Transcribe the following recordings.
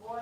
boy.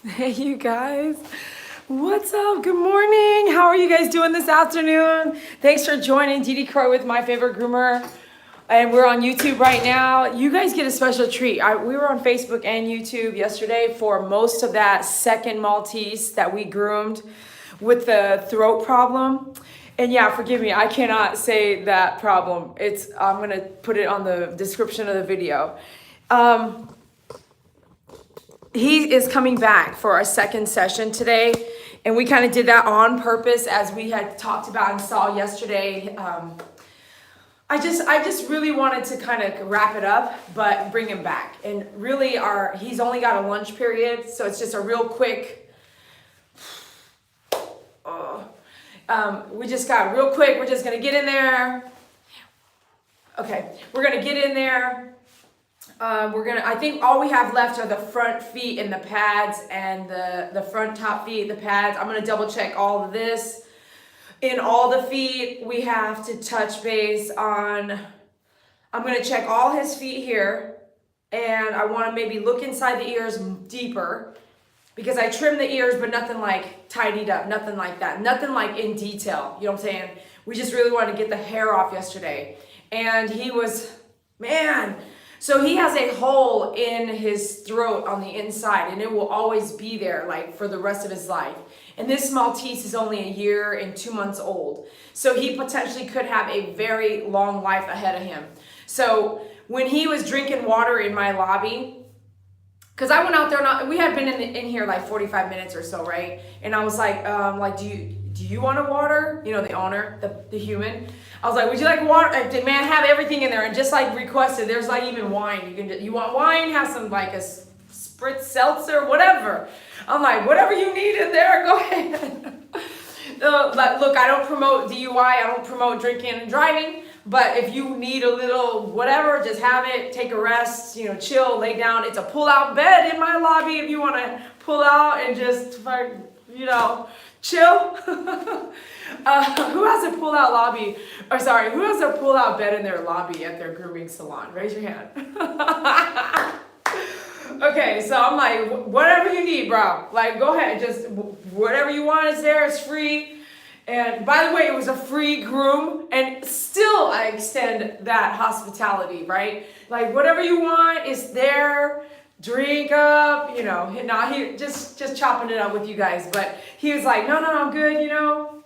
Hey, you guys. What's up? Good morning. How are you guys doing this afternoon? Thanks for joining Dee Croy with My Favorite Groomer. And we're on YouTube right now. You guys get a special treat. We were on Facebook and YouTube yesterday for most of that second Maltese that we groomed with the throat problem. And yeah, forgive me, I cannot say that problem. I'm gonna put it on the description of the video. He is coming back for our second session today, and we kind of did that on purpose as we had talked about and saw yesterday. I just really wanted to kind of wrap it up, but bring him back. And really, he's only got a lunch period, so it's just a real quick. We just got real quick. We're just gonna get in there. Okay, we're gonna get in there. I think all we have left are the front feet and the pads, and the front top feet, the pads. I'm gonna double check all of this. In all the feet, we have to touch base on, I'm gonna check all his feet here, and I wanna maybe look inside the ears deeper, because I trimmed the ears, but nothing like tidied up, nothing like that, nothing like in detail, you know what I'm saying? We just really wanted to get the hair off yesterday. And he was, man, so he has a hole in his throat on the inside, and it will always be there like for the rest of his life. And this Maltese is only 1 year and 2 months old. So he potentially could have a very long life ahead of him. So when he was drinking water in my lobby, because I went out there, we had been in here like 45 minutes or so, right? And I was like, do you want a water? You know, the owner, the human. I was like, would you like water? Man, have everything in there. And just like requested, there's like even wine. You want wine? Have some like a spritz seltzer, whatever. I'm like, whatever you need in there, go ahead. But look, I don't promote DUI. I don't promote drinking and driving. But if you need a little whatever, just have it, take a rest, you know, chill, lay down. It's a pull-out bed in my lobby if you want to pull out and just, you know, chill. Who has a pull-out lobby? Or sorry, who has a pull-out bed in their lobby at their grooming salon? Raise your hand. Okay, so I'm like, whatever you need, bro. Like, go ahead, just whatever you want is there. It's free. And by the way, it was a free groom, and still I extend that hospitality, right? Like, whatever you want is there. Drink up, you know. Nah, he just chopping it up with you guys, but he was like, no, I'm good, you know.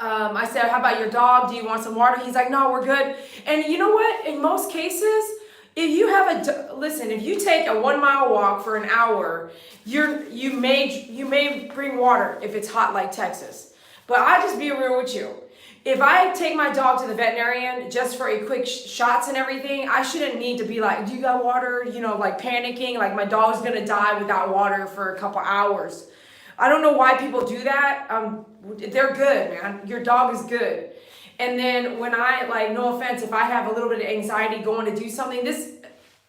I said, how about your dog? Do you want some water? He's like, no, we're good. And you know what? In most cases, if you have if you take a 1 mile walk for an hour, you may bring water if it's hot like Texas. But I just be real with you. If I take my dog to the veterinarian just for a quick shots and everything, I shouldn't need to be like, do you got water? You know, like panicking, like my dog's gonna die without water for a couple hours. I don't know why people do that. They're good, man. Your dog is good. And then when I, like, no offense, if I have a little bit of anxiety going to do something,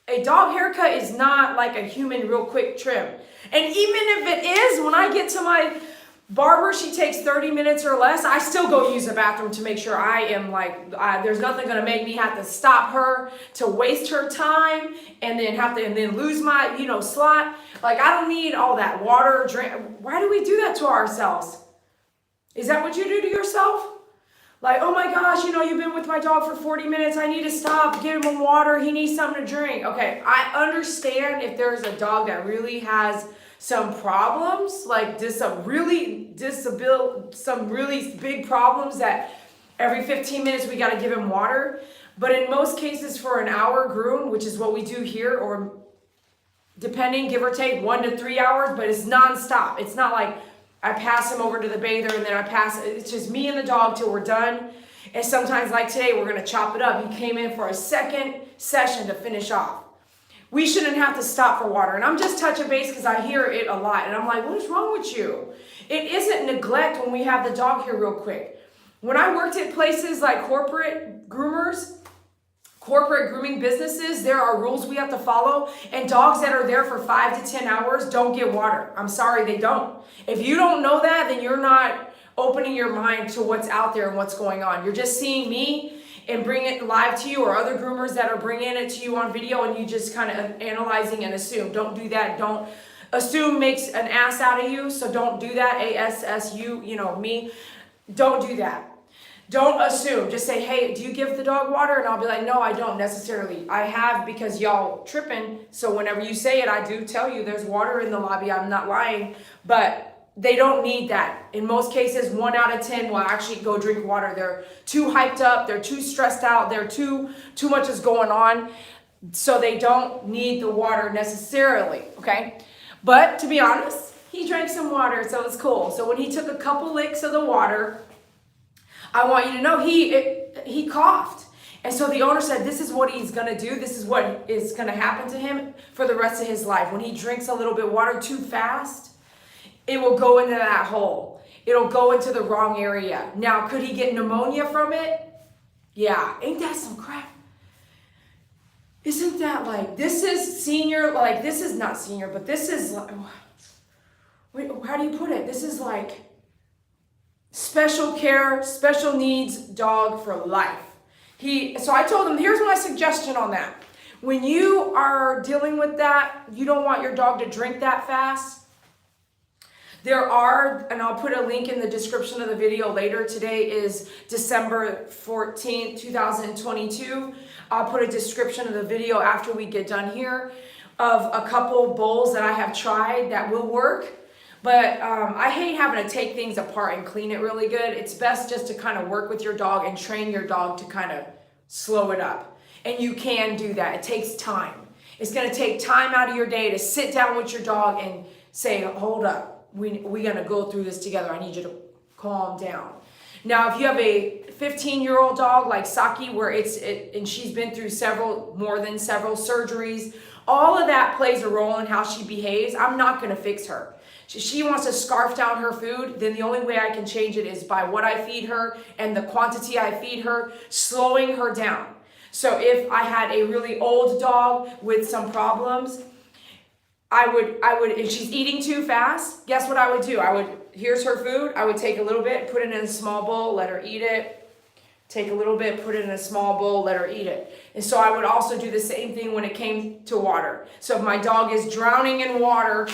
a dog haircut is not like a human real quick trim. And even if it is, when I get to my barber, she takes 30 minutes or less, I still go use the bathroom to make sure I am like, there's nothing gonna make me have to stop her to waste her time and then lose my, slot. Like, I don't need all that water, drink. Why do we do that to ourselves? Is that what you do to yourself? Like, oh my gosh, you've been with my dog for 40 minutes. I need to stop, give him water. He needs something to drink. Okay, I understand if there's a dog that really has some problems, like some really big problems that every 15 minutes we got to give him water. But in most cases for an hour groom, which is what we do here, or depending, give or take 1 to 3 hours, but it's nonstop. It's not like I pass him over to the bather and then it's just me and the dog till we're done. And sometimes like today, we're going to chop it up. He came in for a second session to finish off. We shouldn't have to stop for water. And I'm just touching base because I hear it a lot. And I'm like, what is wrong with you? It isn't neglect when we have the dog here real quick. When I worked at places like corporate groomers, corporate grooming businesses, there are rules we have to follow. And dogs that are there for 5 to 10 hours don't get water. I'm sorry, they don't. If you don't know that, then you're not opening your mind to what's out there and what's going on. You're just seeing me and bring it live to you, or other groomers that are bringing it to you on video, and you just kind of analyzing and assume. Don't do that. Don't assume makes an ass out of you, so don't do that. ASSU, me. Don't do that. Don't assume. Just say, hey, do you give the dog water? And I'll be like, no, I don't necessarily. I have, because y'all tripping. So whenever you say it, I do tell you there's water in the lobby. I'm not lying. But they don't need that. In most cases, 1 out of 10 will actually go drink water. They're too hyped up. They're too stressed out. They're too much is going on. So they don't need the water necessarily, okay? But to be honest, he drank some water, so it's cool. So when he took a couple licks of the water, I want you to know he coughed. And so the owner said, this is what he's gonna do. This is what is gonna happen to him for the rest of his life. When he drinks a little bit of water too fast, it will go into that hole. It'll go into the wrong area. Now, could he get pneumonia from it? Yeah, ain't that some crap? Isn't that like, this is senior, like this is not senior, but this is like, wait, how do you put it? This is like special care, special needs dog for life. So I told him, here's my suggestion on that. When you are dealing with that, you don't want your dog to drink that fast. There are, and I'll put a link in the description of the video later. Today is December 14th, 2022. I'll put a description of the video after we get done here of a couple bowls that I have tried that will work. But I hate having to take things apart and clean it really good. It's best just to kind of work with your dog and train your dog to kind of slow it up. And you can do that. It takes time. It's going to take time out of your day to sit down with your dog and say, hold up. We're going to go through this together. I need you to calm down. Now, if you have a 15-year-old dog like Saki, where and she's been through more than several surgeries, all of that plays a role in how she behaves. I'm not going to fix her. She wants to scarf down her food, then the only way I can change it is by what I feed her and the quantity I feed her, slowing her down. So if I had a really old dog with some problems, I would, if she's eating too fast, guess what I would do? Here's her food. I would take a little bit, put it in a small bowl, let her eat it. Take a little bit, put it in a small bowl, let her eat it. And so I would also do the same thing when it came to water. So if my dog is drowning in water,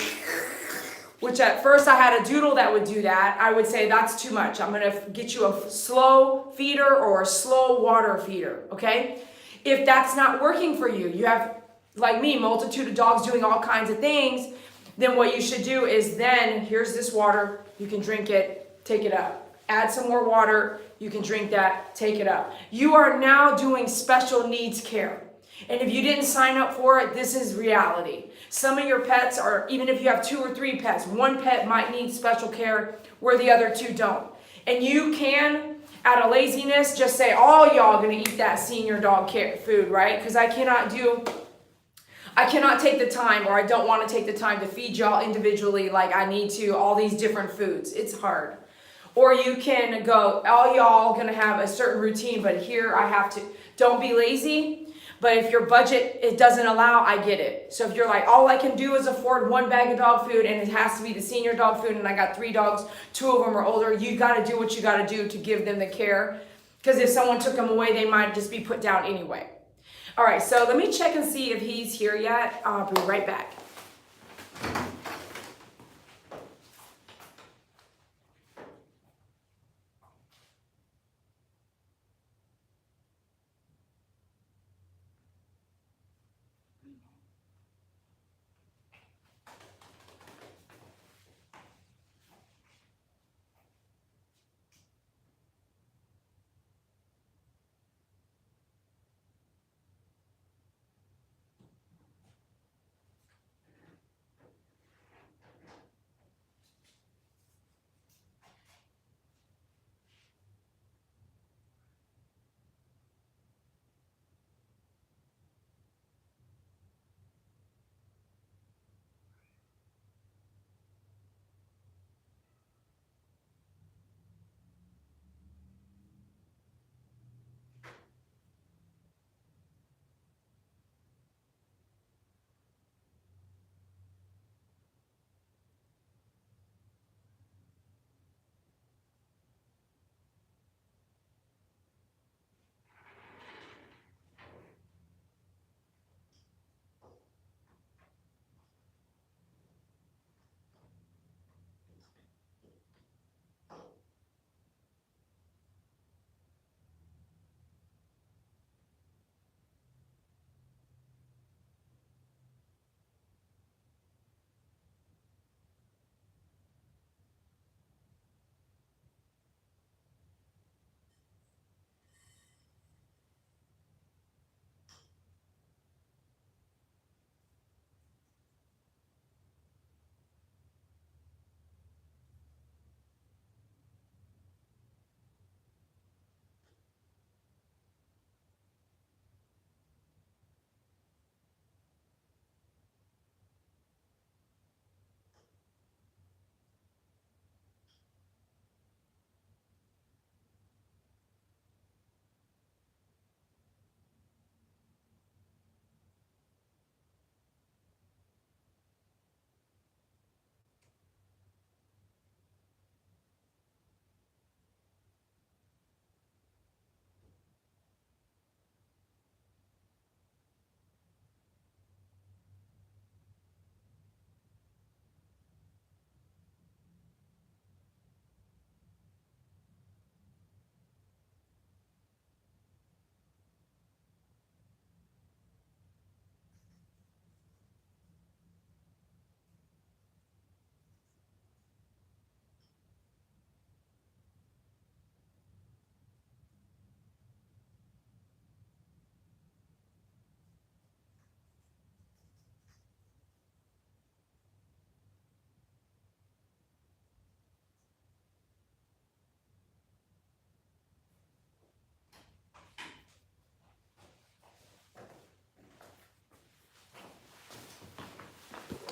which at first I had a doodle that would do that, I would say that's too much. I'm gonna get you a slow feeder or a slow water feeder, okay? If that's not working for you, you have, like me, multitude of dogs doing all kinds of things, then what you should do is then, here's this water, you can drink it, take it up. Add some more water, you can drink that, take it up. You are now doing special needs care. And if you didn't sign up for it, this is reality. Some of your pets are, even if you have 2 or 3 pets, one pet might need special care where the other 2 don't. And you can, out of laziness, just say, all y'all gonna eat that senior dog care food, right? Because I cannot take the time, or I don't want to take the time to feed y'all individually like I need to, all these different foods. It's hard. Or you can go, all y'all gonna have a certain routine, but here I have to. Don't be lazy, but if your budget, it doesn't allow, I get it. So if you're like, all I can do is afford 1 bag of dog food and it has to be the senior dog food and I got 3 dogs, 2 of them are older, you gotta do what you gotta do to give them the care. Because if someone took them away, they might just be put down anyway. All right, so let me check and see if he's here yet. I'll be right back.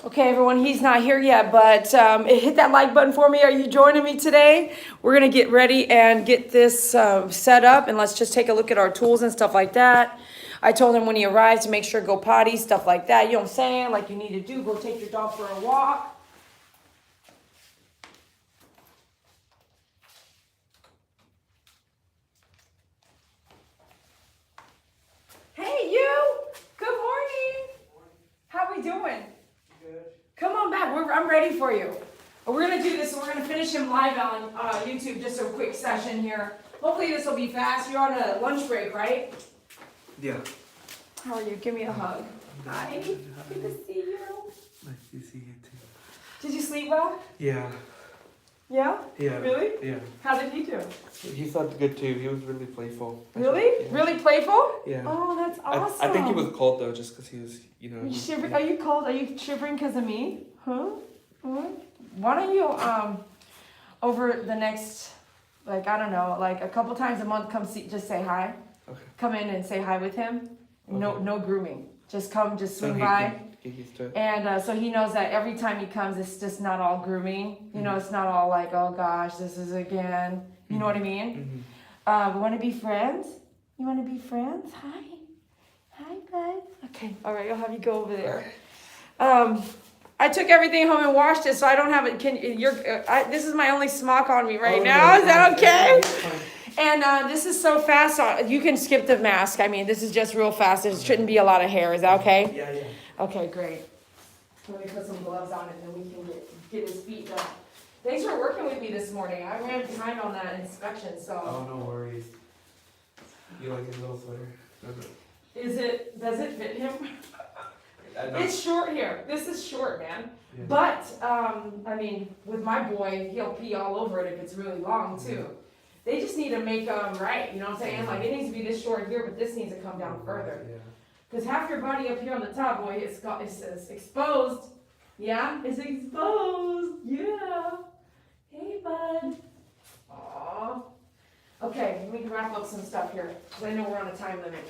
Okay, everyone, he's not here yet, but hit that like button for me. Are you joining me today? We're going to get ready and get this set up, and let's just take a look at our tools and stuff like that. I told him when he arrives to make sure go potty, stuff like that. You know what I'm saying? Like you need to do, go take your dog for a walk. ready for you. We're gonna do this, so we're gonna finish him live on YouTube, just a quick session here. Hopefully this will be fast. You're on a lunch break, right? Yeah. How are you? Give me a hug. Hi, good to see you. Nice to see you too. Did you sleep well? Yeah. Yeah? Yeah. Really? Yeah. How did he do? He slept good too. He was really playful. Really? Yeah. Really playful? Yeah. Oh, that's awesome. I think he was cold though, just because he was, you know. You shivering? Are you cold? Are you shivering because of me? Huh? Why don't you over the next, like, I don't know, like a couple times a month, come see, just say hi. Okay. Come in and say hi with him. No, Okay. no grooming. Just come, just swing So he by. can get used to it. And so he knows that every time he comes, it's just not all grooming. You know, it's not all like, oh gosh, this is again. You know what I mean? Mm-hmm. Want to be friends? You want to be friends? Hi. Hi, bud. Okay. All right. I'll have you go over there. I took everything home and washed it, so I don't have it. This is my only smock on me right now. Is that okay? And this is so fast. You can skip the mask. I mean, this is just real fast. There shouldn't be a lot of hair. Is that okay? Yeah, yeah. Okay, great. Let me put some gloves on it, and then we can get his feet done. Thanks for working with me this morning. I ran behind on that inspection, so. Oh, no worries. You like his little sweater? Does it fit him? It's short here. This is short, man. Yeah. But, I mean, with my boy, he'll pee all over it if it's really long, too. They just need to make them right, you know what I'm saying? Like, it needs to be this short here, but this needs to come down further. Yeah. Because half your body up here on the top, boy, it's exposed. Yeah? It's exposed. Yeah. Hey, bud. Aw. Okay, we can wrap up some stuff here, because I know we're on a time limit.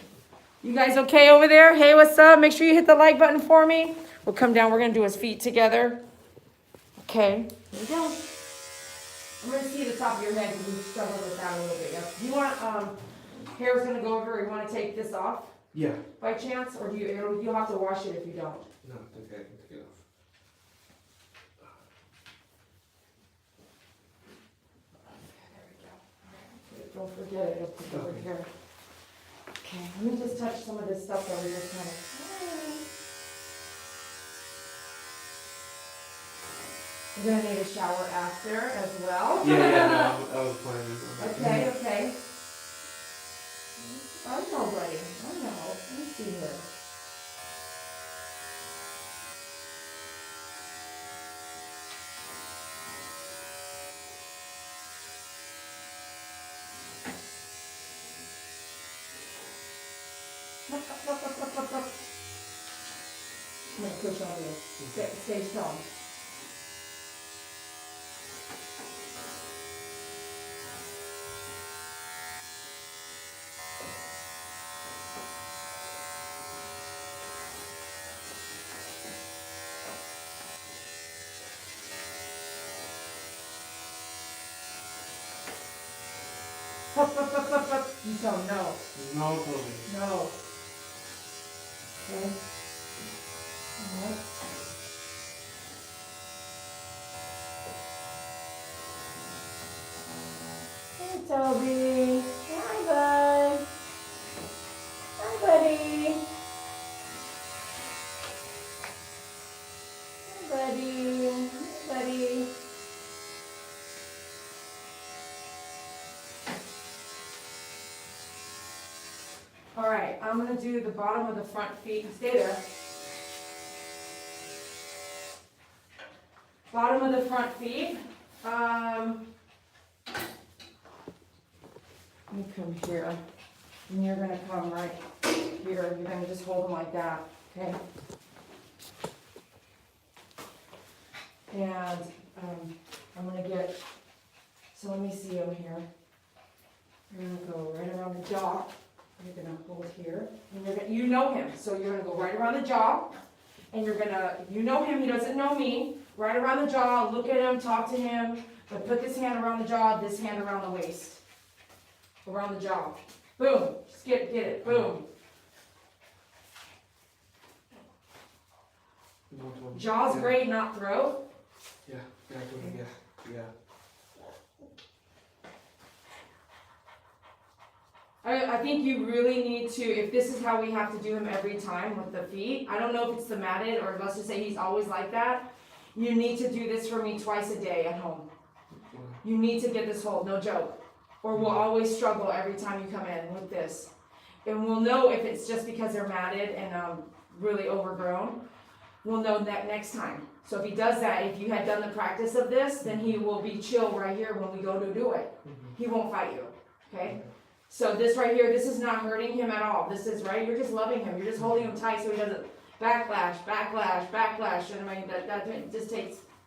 You guys okay over there? Hey, what's up? Make sure you hit the like button for me. We'll come down. We're going to do his feet together. Okay. Here we go. I'm going to see the top of your head because you struggled with that a little bit. Yeah. Do you want, hair's going to go over, or you want to take this off? Yeah. By chance? Or you'll have to wash it if you don't? No, it's okay. I can take it off. Don't forget it, it'll put it over here. Okay, let me just touch some of this stuff that we just kind of. You're gonna need a shower after as well. Yeah, no, I was planning. Okay. I know, buddy. I know. Let me see here. I'm gonna push on you. Stay strong. You tell him no. No problem. No. Okay. Alright. Hey, Toby. Hi, bud. Hi, buddy. Hi, buddy. Hi, buddy. All right, I'm gonna do the bottom of the front feet. Stay there. Bottom of the front feet. Let me come here. And you're gonna come right here. You're gonna just hold them like that, okay? And I'm gonna get, so let me see them here. You're gonna go right around the jaw. You're gonna hold here, and you know him, so you're gonna go right around the jaw, and you know him, he doesn't know me, right around the jaw, look at him, talk to him, but put this hand around the jaw, this hand around the waist, around the jaw, boom, just get it, boom. Jaw's great, not throat. Yeah. I think you really need to, if this is how we have to do him every time with the feet, I don't know if it's the matted or let's just say he's always like that. You need to do this for me twice a day at home. You need to get this hold, no joke. Or we'll always struggle every time you come in with this. And we'll know if it's just because they're matted and really overgrown. We'll know that next time. So if he does that, if you had done the practice of this, then he will be chill right here when we go to do it. He won't fight you, okay? So this right here, this is not hurting him at all. This is, right, you're just loving him. You're just holding him tight so he doesn't backlash, backlash, backlash. And I mean, that just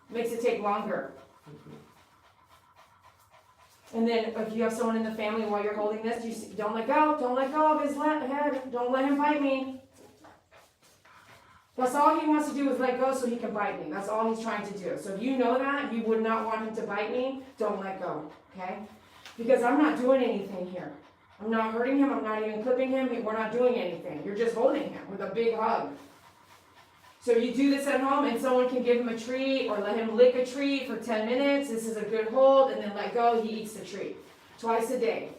makes it take longer. And then if you have someone in the family while you're holding this, don't let go of his head. Don't let him bite me. That's all he wants to do is let go so he can bite me. That's all he's trying to do. So if you know that, you would not want him to bite me, don't let go, okay? Because I'm not doing anything here. I'm not hurting him, I'm not even clipping him, we're not doing anything. You're just holding him with a big hug. So you do this at home and someone can give him a treat or let him lick a treat for 10 minutes. This is a good hold, and then let go, he eats the treat. Twice a day.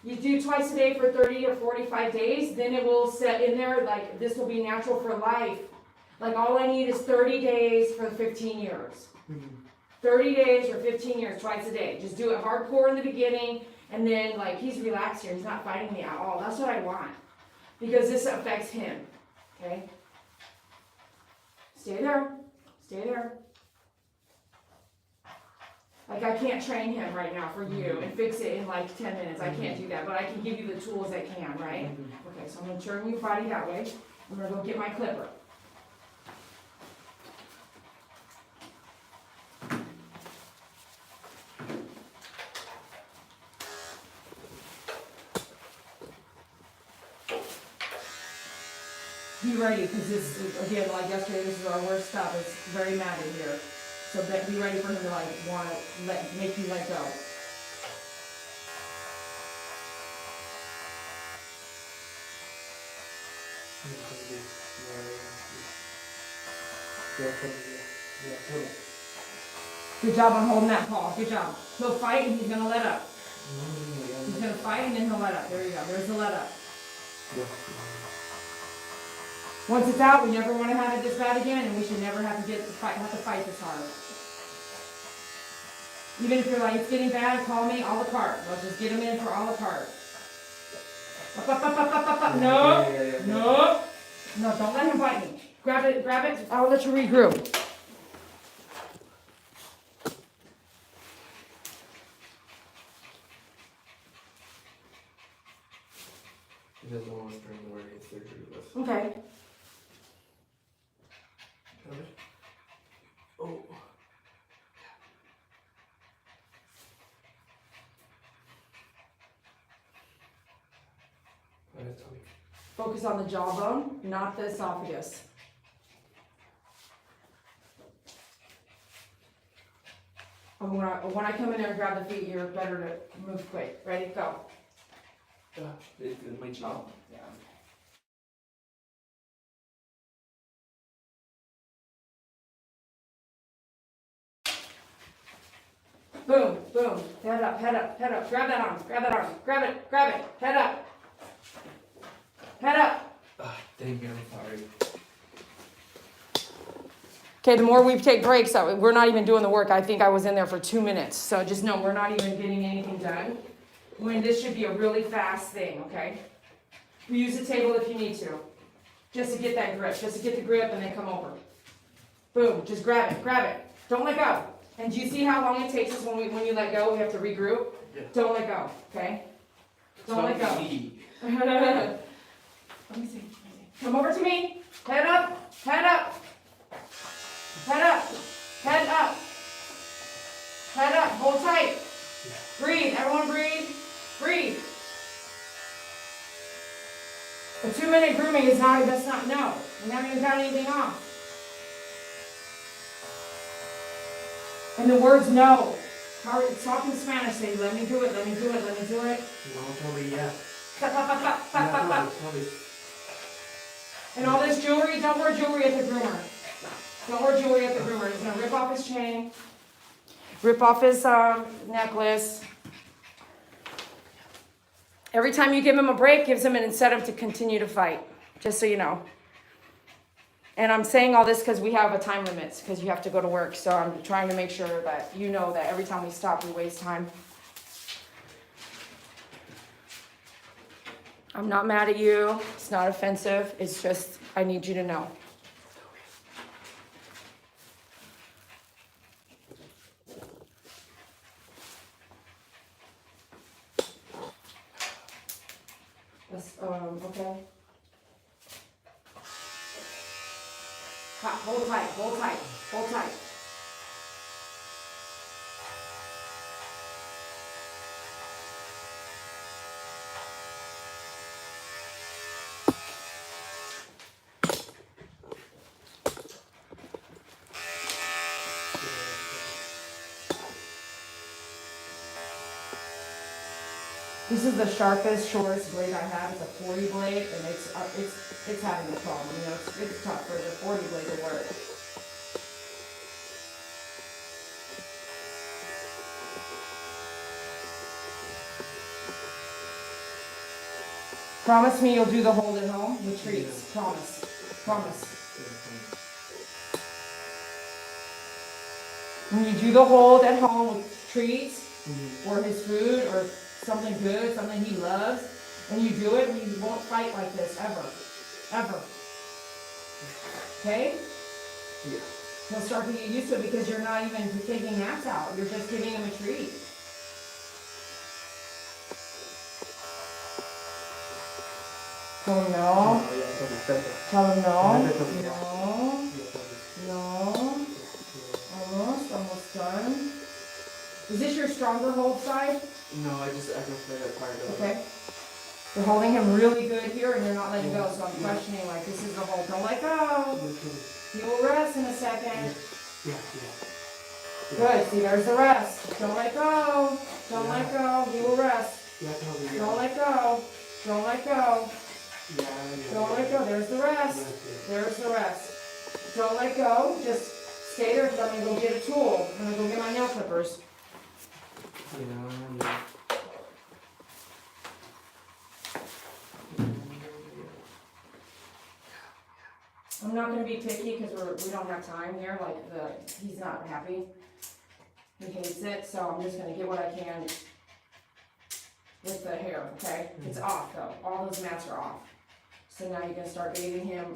You do twice a day for 30 or 45 days, then it will set in there, like this will be natural for life. Like all I need is 30 days for 15 years. 30 days for 15 years, twice a day. Just do it hardcore in the beginning, and then like he's relaxed here, he's not fighting me at all. That's what I want. Because this affects him, okay? Stay there, stay there. Like I can't train him right now for you and fix it in like 10 minutes. I can't do that, but I can give you the tools that can, right? Okay, so I'm gonna turn your body that way. I'm gonna go get my clipper. Be ready, because this, again, like yesterday, this is our worst stuff. It's very matted here. So be ready for him to like want to make you let go. Good job on holding that paw. Good job. He'll fight and he's gonna let up. He's gonna fight and then he'll let up. There you go. There's the let up. Once it's out, we never want to have it this bad again, and we should never have to fight this hard. Even if you're like, it's getting bad, call me, a la carte. Let's just get them in for a la carte. No, no, no, don't let him bite me. Grab it, I'll let you regroup. He doesn't want to bring the word in surgery with. Okay. Oh. Focus on the jawbone, not the esophagus. And when I come in there and grab the feet, you're better to move quick. Ready? Go. It's my jaw. Yeah. Boom, boom. Head up, head up, head up. Grab that arm, grab that arm. Grab it, head up. Head up. Thank you, I'm sorry. Okay, the more we take breaks, we're not even doing the work. I think I was in there for 2 minutes. So just know we're not even getting anything done. When this should be a really fast thing, okay? Use the table if you need to. Just to get that grip, just to get the grip and then come over. Boom, just grab it. Don't let go. And do you see how long it takes us when you let go? We have to regroup. Yeah. Don't let go, okay? Don't let go. Let me see. Come over to me. Head up, head up. Head up, head up. Head up, hold tight. Yeah. Breathe, everyone breathe. Breathe. A 2-minute grooming is not, no. We haven't even got anything off. And the words no. Talk in Spanish, say, let me do it, let me do it, let me do it. And all this jewelry, don't wear jewelry at the groomer. Don't wear jewelry at the groomer. He's going to rip off his chain, rip off his necklace. Every time you give him a break, gives him an incentive to continue to fight, just so you know. And I'm saying all this because we have a time limit, because you have to go to work. So I'm trying to make sure that you know that every time we stop, we waste time. I'm not mad at you. It's not offensive. It's just, I need you to know. Okay. Hold tight, hold tight, hold tight. This is the sharpest, shortest blade I have. It's a 40 blade, and it's having a problem. You know, it's tough for the 40 blade to work. Promise me you'll do the hold at home with treats. Promise. Promise. When you do the hold at home with treats, or his food, or something good, something he loves, and you do it, you won't fight like this ever. Ever. Okay? Yeah. He'll start to get used to it because you're not even taking naps out. You're just giving him a treat. Tell him no. Tell him no. No. No. Almost done. Is this your stronger hold side? No, I can play that part of it. Okay. You're holding him really good here and you're not letting go, so I'm questioning like this is the hold. Don't let go. He will rest in a second. Yeah. Good. See, there's the rest. Don't let go. Don't let go. He will rest. Don't let go. Don't let go. Don't let go. There's the rest. There's the rest. Don't let go. Just stay there because I'm going to go get a tool. I'm going to go get my nail clippers. Yeah. I'm not going to be picky because we don't have time here. Like he's not happy. He hates it. So I'm just going to get what I can with the hair. Okay, it's off though. All those mats are off. So now you can start bathing him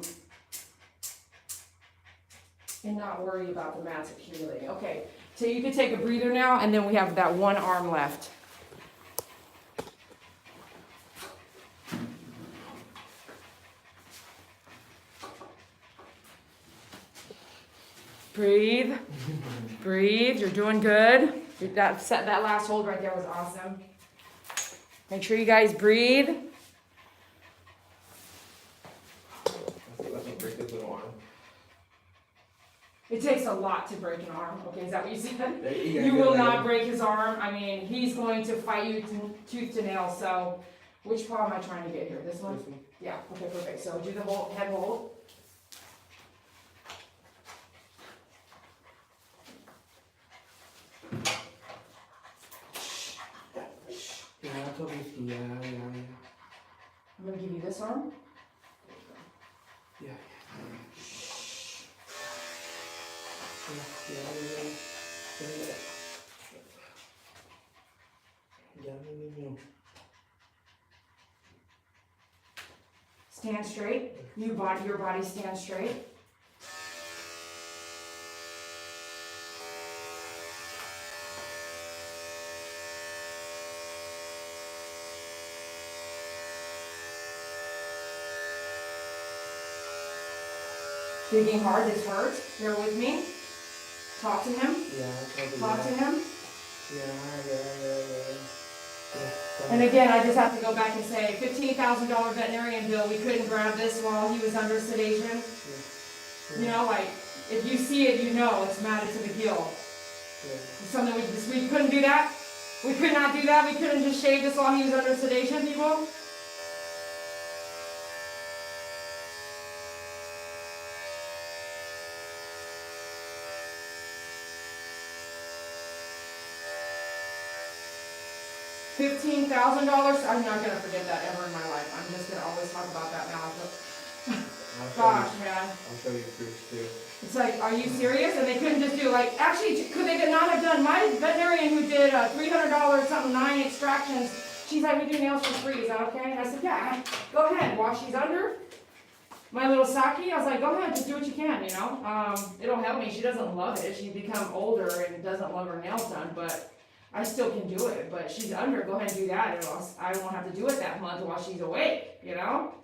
and not worry about the mats accumulating. Okay, so you can take a breather now, and then we have that one arm left. Breathe. Breathe. You're doing good. That last hold right there was awesome. Make sure you guys breathe. It takes a lot to break an arm. Okay, is that what you said? You will not break his arm. I mean, he's going to fight you tooth to nail. So, which paw am I trying to get here? This one? Yeah. Okay, perfect. So do the whole head hold. Yeah. I'm gonna give you this arm. Yeah. Stand straight. Your body stand straight. Digging hard, this hurts. Bear with me. Talk to him. Talk to him. And again, I just have to go back and say, $15,000 veterinarian bill. We couldn't grab this while he was under sedation. You know, like if you see it, you know it's matted to the gill. It's something we couldn't do that. We could not do that. We couldn't just shave this while he was under sedation, people. $15,000. I'm not gonna forget that ever in my life. I'm just gonna always talk about that now. Gosh, man. show you proofs too. It's like, are you serious? And they couldn't just do like, actually, could they not have done, my veterinarian who did $300 something, 9 extractions, she's like, we do nails for free, is that okay? And I said, yeah, go ahead, while she's under. My little Saki, I was like, go ahead, just do what you can, you know? It'll help me. She doesn't love it. She's become older and doesn't love her nails done, but I still can do it. But she's under, go ahead and do that. And I won't have to do it that month while she's awake, you know?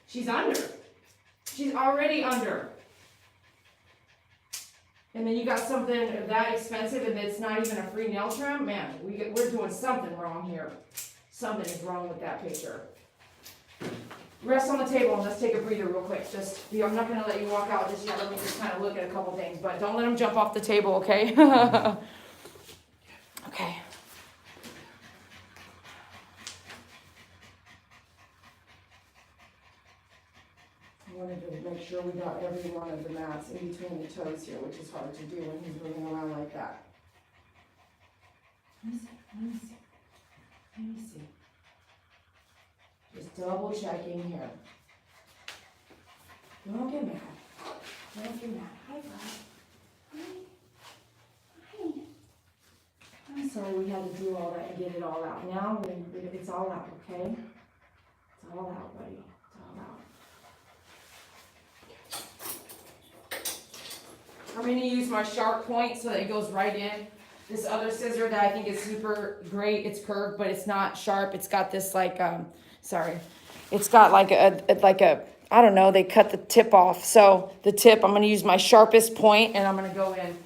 She's under. She's already under. And then you got something that expensive and it's not even a free nail trim? Man, we're doing something wrong here. Something is wrong with that picture. Rest on the table and let's take a breather real quick. I'm not going to let you walk out just yet. Let me just kind of look at a couple things. But don't let them jump off the table, okay? Okay. I wanted to make sure we got every one of the mats in between the toes here, which is hard to do when he's moving around like that. Let me see. Let me see. Just double checking here. Don't get mad. Don't get mad. Hi, bud. Hi. I'm sorry we had to do all that and get it all out. Now it's all out, okay? It's all out, buddy. It's all out. I'm going to use my sharp point so that it goes right in. This other scissor that I think is super great, it's curved, but it's not sharp. It's got this like, it's got like a, I don't know, they cut the tip off. So the tip, I'm going to use my sharpest point and I'm going to go in.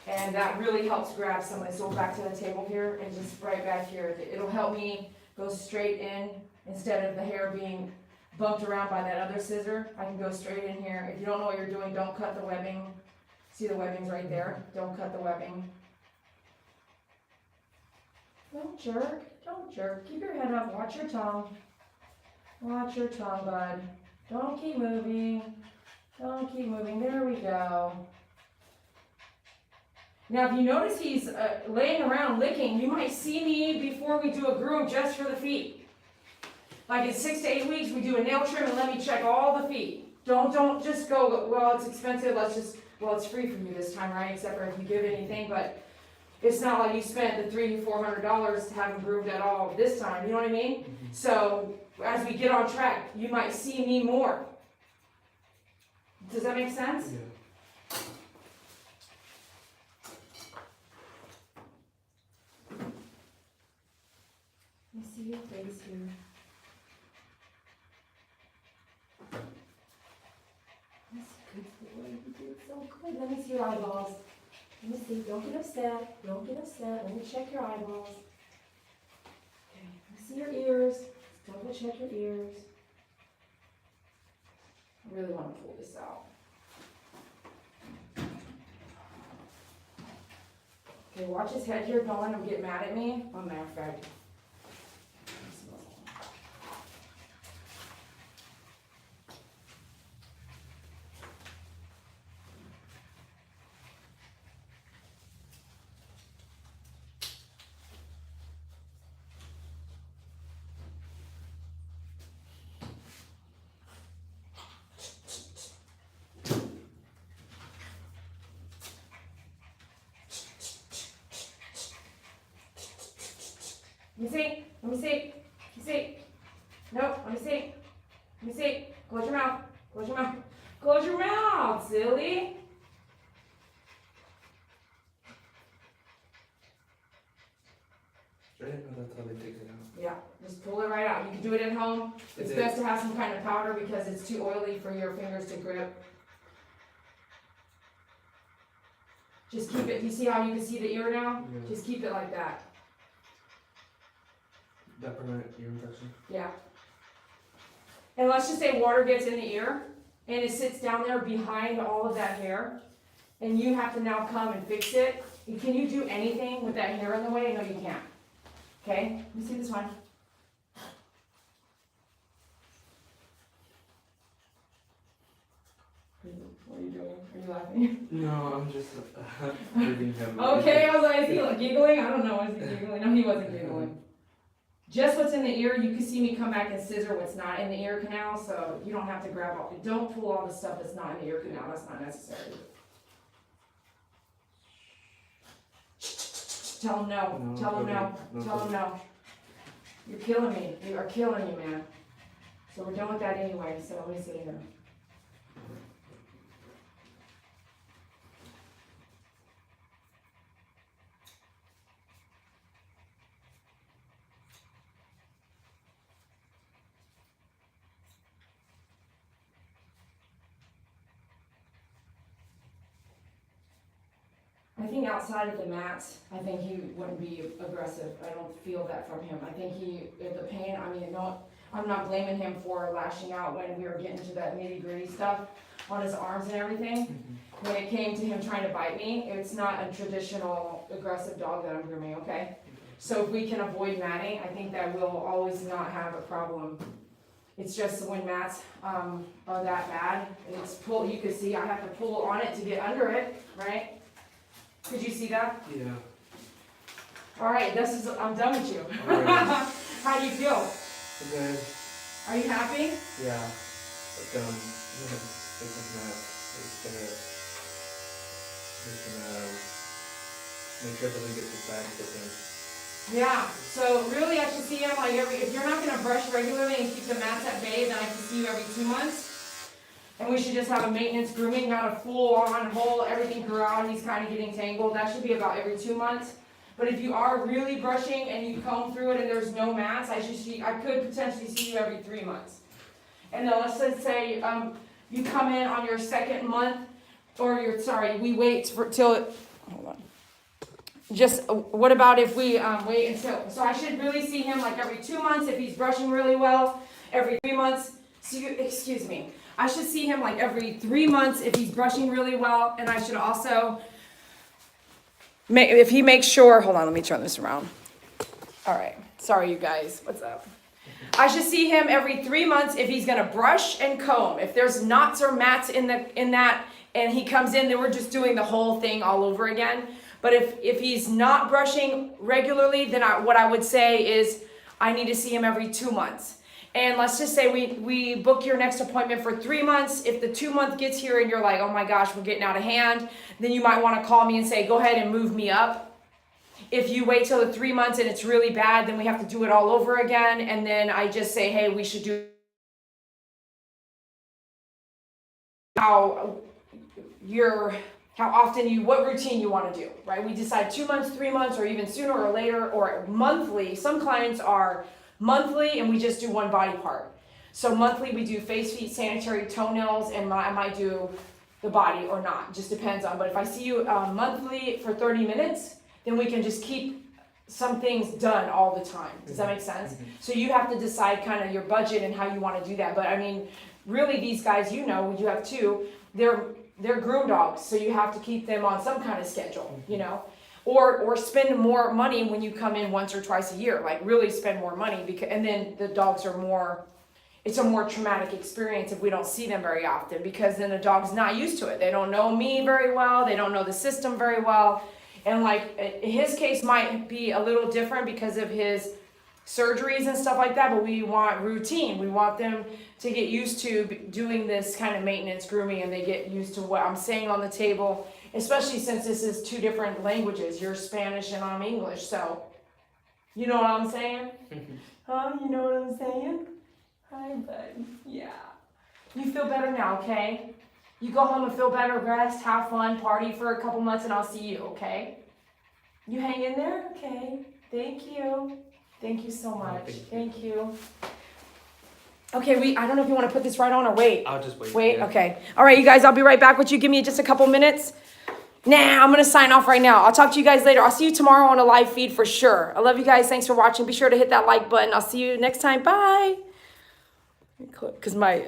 And that really helps grab some of this. So back to the table here and just right back here. It'll help me go straight in instead of the hair being bumped around by that other scissor. I can go straight in here. If you don't know what you're doing, don't cut the webbing. See the webbing's right there. Don't cut the webbing. Don't jerk. Don't jerk. Keep your head up. Watch your tongue. Watch your tongue, bud. Don't keep moving. Don't keep moving. There we go. Now, if you notice he's laying around licking, you might see me before we do a groom just for the feet. Like in 6 to 8 weeks, we do a nail trim and let me check all the feet. Don't just go, well, it's expensive, well, it's free for you this time, right? Except for if you give anything, but it's not like you spent the $300 to $400 to have him groomed at all this time, you know what I mean? Mm-hmm. So, as we get on track, you might see me more. Does that make sense? Yeah. Let me see your face here. That's good boy. You did so good. Let me see your eyeballs. Let me see. Don't get upset. Don't get upset. Let me check your eyeballs. Okay. Let me see your ears. Double check your ears. I really want to pull this out. Okay, watch his head here. Don't let him get mad at me. Oh, matter of fact. Let me see. Let me see. Let me see. Nope. Let me see. Let me see. Close your mouth. Close your mouth. Close your mouth, silly. Right? Oh, that's how they take it out. Yeah. Just pull it right out. You can do it at home. It's best to have some kind of powder because it's too oily for your fingers to grip. Just keep it. Do you see how you can see the ear now? Yeah. Just keep it like that. That prevent ear infection? Yeah. And let's just say water gets in the ear and it sits down there behind all of that hair and you have to now come and fix it. Can you do anything with that hair in the way? No, you can't. Okay? Let me see this one. What are you doing? Are you laughing? No, I'm just breathing heavily. Okay, I was like, is he giggling? I don't know. Is he giggling? No, he wasn't giggling. Just what's in the ear, you can see me come back and scissor what's not in the ear canal, so you don't have to grab all, don't pull all the stuff that's not in the ear canal, that's not necessary. Tell him no, No, tell him no, no, tell him no. You're killing me, you are killing you, man. So we're done with that anyway, so let me see here. I think outside of the mats, I think he wouldn't be aggressive. I don't feel that from him. I think the pain, I mean, I'm not blaming him for lashing out when we were getting to that nitty gritty stuff on his arms and everything. When it came to him trying to bite me, it's not a traditional aggressive dog that I'm grooming, okay? So if we can avoid matting, I think that we'll always not have a problem. It's just when mats are that bad, you can see I have to pull on it to get under it, right? Could you see that? Yeah. All right, I'm done with you. All right. How do you feel? Good. Are you happy? Yeah. But it's gonna make sure that we get this back with him. Yeah. So really, I should see him like if you're not gonna brush regularly and keep the mats at bay, then I can see you every 2 months. And we should just have a maintenance grooming, not a full-on whole, everything grew out and he's kind of getting tangled. That should be about every 2 months. But if you are really brushing and you comb through it and there's no mats, I could potentially see you every 3 months. And then let's just say you come in on your 2nd month, or we wait till, hold on. Just, what about if we wait until, so I should really see him like every 2 months if he's brushing really well, every 3 months, excuse me. I should see him like every 3 months if he's brushing really well, and I should also, if he makes sure, hold on, let me turn this around. All right, sorry you guys, what's up? I should see him every 3 months if he's gonna brush and comb. If there's knots or mats in that, and he comes in, then we're just doing the whole thing all over again. But if he's not brushing regularly, then what I would say is I need to see him every 2 months. And let's just say we book your next appointment for 3 months. If the 2 month gets here and you're like, oh my gosh, we're getting out of hand, then you might want to call me and say, go ahead and move me up. If you wait till the 3 months and it's really bad, then we have to do it all over again. And then I just say, hey, we should do what routine you want to do, right? We decide 2 months, 3 months, or even sooner or later, or monthly. Some clients are monthly and we just do one body part. So monthly we do face, feet, sanitary, toenails, and I might do the body or not, just depends on. But if I see you monthly for 30 minutes, then we can just keep some things done all the time. Does that make sense? So you have to decide kind of your budget and how you want to do that. But I mean, really these guys, you have two, they're groom dogs, so you have to keep them on some kind of schedule, or spend more money when you come in once or twice a year, like really spend more money, and then the dogs are it's a more traumatic experience if we don't see them very often, because then the dog's not used to it. They don't know me very well, they don't know the system very well, and like his case might be a little different because of his surgeries and stuff like that, but we want routine. We want them to get used to doing this kind of maintenance grooming, and they get used to what I'm saying on the table, especially since this is 2 different languages. You're Spanish and I'm English, so you know what I'm saying? You know what I'm saying? Hi, bud. Yeah. You feel better now, okay? You go home and feel better, rest, have fun, party for a couple months, and I'll see you, okay? You hang in there? Okay. Thank you. Thank you so much. Thank you. Okay, I don't know if you want to put this right on or wait. I'll just wait. Wait, yeah. Okay. All right, you guys, I'll be right back with you. Give me just a couple minutes. Nah, I'm going to sign off right now. I'll talk to you guys later. I'll see you tomorrow on a live feed for sure. I love you guys. Thanks for watching. Be sure to hit that like button. I'll see you next time. Bye. Because my